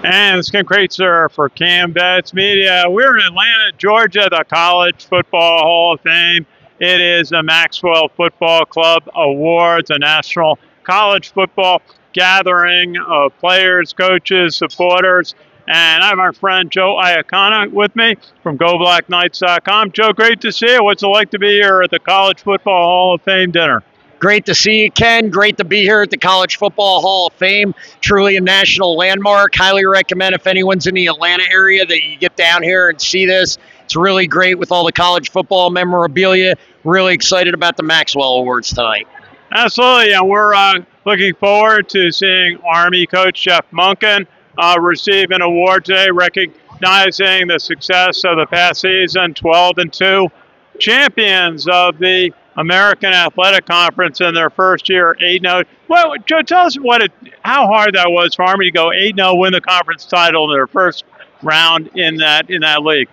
And it's Ken Kreitzer for Cam Betts Media. We're in Atlanta, Georgia, the College Football Hall of Fame. It is the Maxwell Football Club Awards, a national college football gathering of players, coaches, supporters. And I have my friend Joe Iacona with me from GoBlackKnights.com. Joe, great to see you. What's it like to be here at the College Football Hall of Fame dinner? Great to see you, Ken. Great to be here at the College Football Hall of Fame. Truly a national landmark. Highly recommend if anyone's in the Atlanta area that you get down here and see this. It's really great with all the college football memorabilia. Really excited about the Maxwell Awards tonight. Absolutely, and we're looking forward to seeing Army coach Jeff Monken receive an award today, recognizing the success of the past season, 12-2, champions of the American Athletic Conference in their first year, 8-0. Well, Joe, tell us how hard that was for Army to go 8-0, win the conference title in their first round in that league.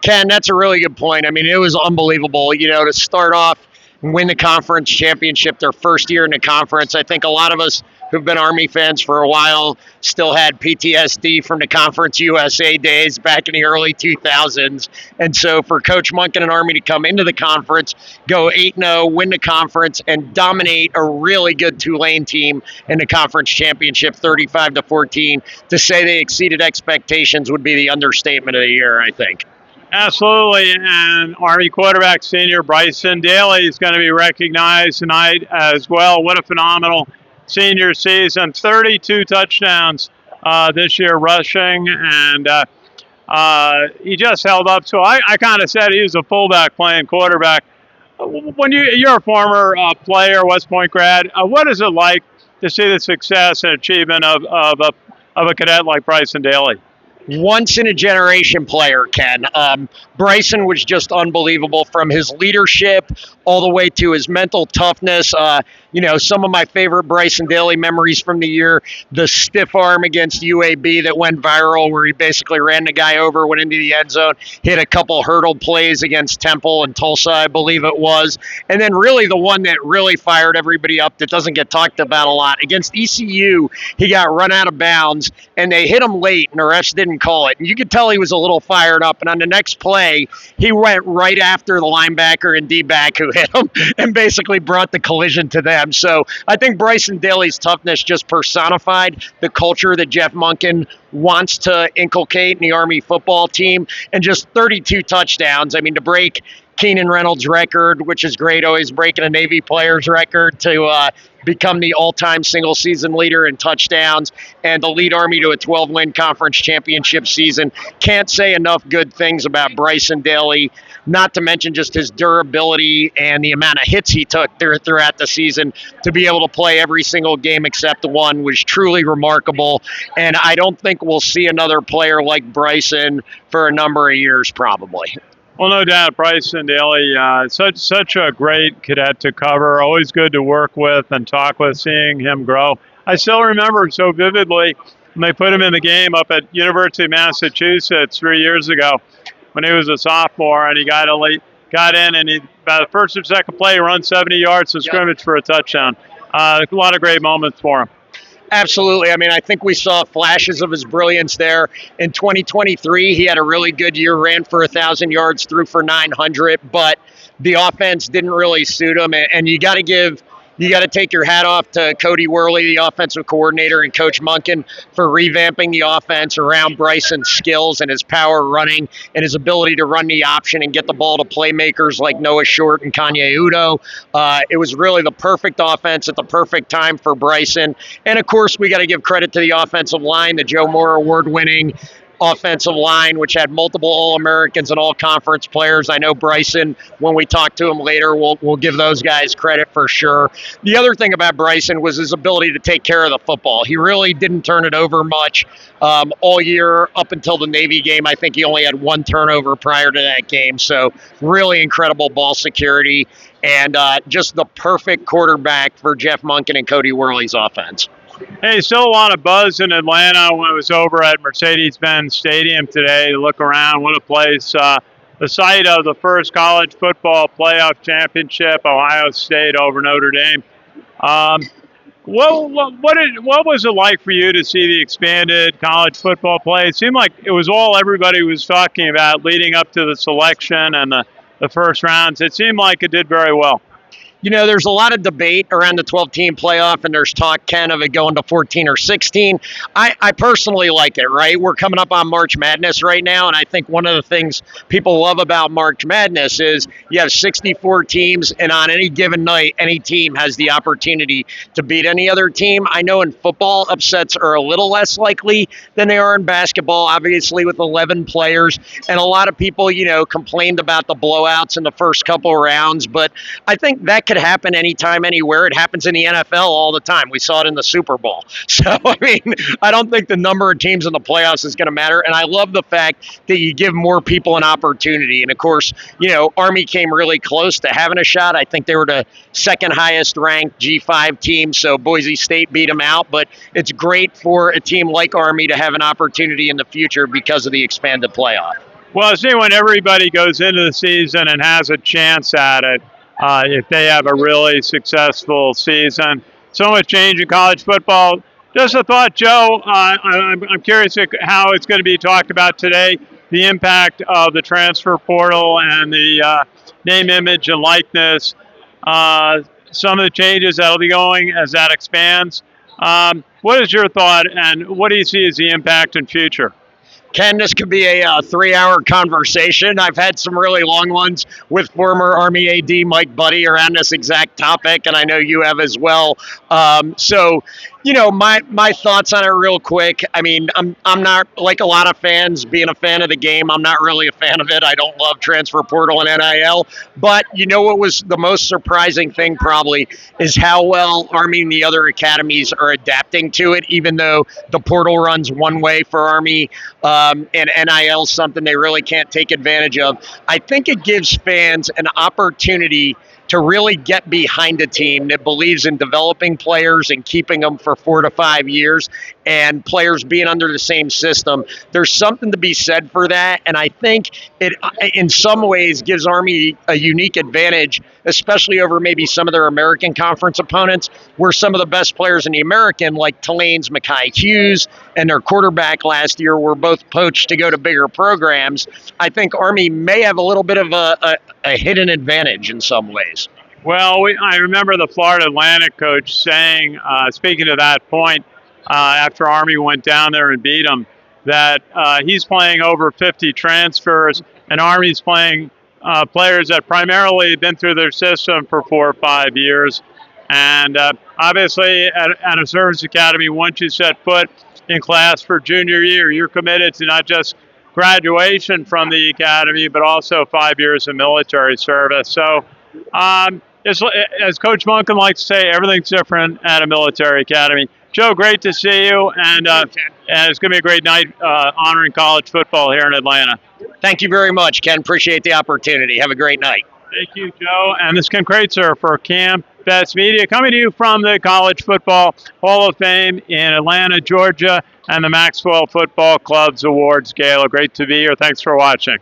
Ken, that's a really good point. I mean, it was unbelievable, to start off and win the conference championship their first year in the conference. I think a lot of us who've been Army fans for a while still had PTSD from the Conference USA days back in the early 2000s. And so for Coach Monken and Army to come into the conference, go 8-0, win the conference, and dominate a really good Tulane team in the conference championship 35-14, to say they exceeded expectations would be the understatement of the year, I think. Absolutely, and Army quarterback senior Bryson Daly is going to be recognized tonight as well. What a phenomenal senior season, 32 touchdowns this year rushing, and he just held up. So I kind of said he was a fullback playing quarterback. When you're a former player, West Point grad, what is it like to see the success and achievement of a cadet like Bryson Daly? Once in a generation player, Ken. Bryson was just unbelievable, from his leadership all the way to his mental toughness. Some of my favorite Bryson Daly memories from the year, the stiff arm against UAB that went viral, where he basically ran the guy over, went into the end zone, hit a couple hurdle plays against Temple and Tulsa, I believe it was. And then really the one that really fired everybody up that doesn't get talked about a lot, against ECU, he got run out of bounds and they hit him late and the refs didn't call it. And you could tell he was a little fired up. And on the next play, he went right after the linebacker and D-back who hit him and basically brought the collision to them. So I think Bryson Daly's toughness just personified the culture that Jeff Monken wants to inculcate in the Army football team. And just 32 touchdowns. I mean, to break Keenan Reynolds' record, which is great, always breaking a Navy player's record, to become the all-time single-season leader in touchdowns and to lead Army to a 12-win conference championship season. Can't say enough good things about Bryson Daly, not to mention just his durability and the amount of hits he took throughout the season. To be able to play every single game except the one was truly remarkable, and I don't think we'll see another player like Bryson for a number of years probably. Well, no doubt, Bryson Daly, such a great cadet to cover. Always good to work with and talk with, seeing him grow. I still remember so vividly when they put him in the game up at University of Massachusetts 3 years ago when he was a sophomore, and he got in, and about the first or second play, he runs 70 yards to scrimmage for a touchdown. A lot of great moments for him. Absolutely. I mean, I think we saw flashes of his brilliance there. In 2023, he had a really good year, ran for 1,000 yards, threw for 900, but the offense didn't really suit him. And you got to take your hat off to Cody Worley, the offensive coordinator, and Coach Monken for revamping the offense around Bryson's skills and his power running and his ability to run the option and get the ball to playmakers like Noah Short and Kanye Udo. It was really the perfect offense at the perfect time for Bryson. And, of course, we got to give credit to the offensive line, the Joe Moore award-winning offensive line, which had multiple All-Americans and All-Conference players. I know Bryson, when we talk to him later, we'll give those guys credit for sure. The other thing about Bryson was his ability to take care of the football. He really didn't turn it over much all year up until the Navy game. I think he only had one turnover prior to that game. So really incredible ball security and just the perfect quarterback for Jeff Monken and Cody Worley's offense. Hey, still a lot of buzz in Atlanta. When I was over at Mercedes-Benz Stadium today to look around, what a place. The site of the first college football playoff championship, Ohio State over Notre Dame. What was it like for you to see the expanded college football play? It seemed like it was all everybody was talking about leading up to the selection and the first rounds. It seemed like it did very well. There's a lot of debate around the 12-team playoff, and there's talk, Ken, of it going to 14 or 16. I personally like it, right? We're coming up on March Madness right now, and I think one of the things people love about March Madness is you have 64 teams, and on any given night, any team has the opportunity to beat any other team. I know in football, upsets are a little less likely than they are in basketball, obviously with 11 players, and a lot of people, complained about the blowouts in the first couple rounds, but I think that could happen anytime, anywhere. It happens in the NFL all the time. We saw it in the Super Bowl. So, I don't think the number of teams in the playoffs is going to matter. And I love the fact that you give more people an opportunity. And of course, Army came really close to having a shot. I think they were the second highest ranked G5 team. So Boise State beat them out. But it's great for a team like Army to have an opportunity in the future because of the expanded playoff. Well, see, when everybody goes into the season and has a chance at it, if they have a really successful season. So much change in college football. Just a thought, Joe. I'm curious how it's going to be talked about today. The impact of the transfer portal and the name, image, and likeness. Some of the changes that will be going as that expands. What is your thought, and what do you see as the impact in future? Ken, this could be a 3-hour conversation. I've had some really long ones with former Army AD Mike Buddy around this exact topic, and I know you have as well. My thoughts on it real quick. I'm not, like a lot of fans, being a fan of the game. I'm not really a fan of it. I don't love transfer portal and NIL. But what was the most surprising thing probably is how well Army and the other academies are adapting to it, even though the portal runs one way for Army. And NIL is something they really can't take advantage of. I think it gives fans an opportunity to really get behind a team that believes in developing players and keeping them for 4 to 5 years, and players being under the same system. There's something to be said for that, and I think it, in some ways, gives Army a unique advantage, especially over maybe some of their American Conference opponents, where some of the best players in the American, like Tulane's Mekhi Hughes and their quarterback last year, were both poached to go to bigger programs. I think Army may have a little bit of a hidden advantage in some ways. Well, I remember the Florida Atlantic coach saying, speaking to that point, after Army went down there and beat them, that he's playing over 50 transfers, and Army's playing players that primarily have been through their system for 4 or 5 years. And obviously, at a service academy, once you set foot in class for junior year, you're committed to not just graduation from the academy, but also 5 years of military service. So, as Coach Munkin likes to say, everything's different at a military academy. Joe, great to see you, and it's going to be a great night honoring college football here in Atlanta. Thank you very much, Ken. Appreciate the opportunity. Have a great night. Thank you, Joe. And this is Ken Kreitzer for Cam Best Media, coming to you from the College Football Hall of Fame in Atlanta, Georgia, and the Maxwell Football Club's Awards Gala. Great to be here. Thanks for watching.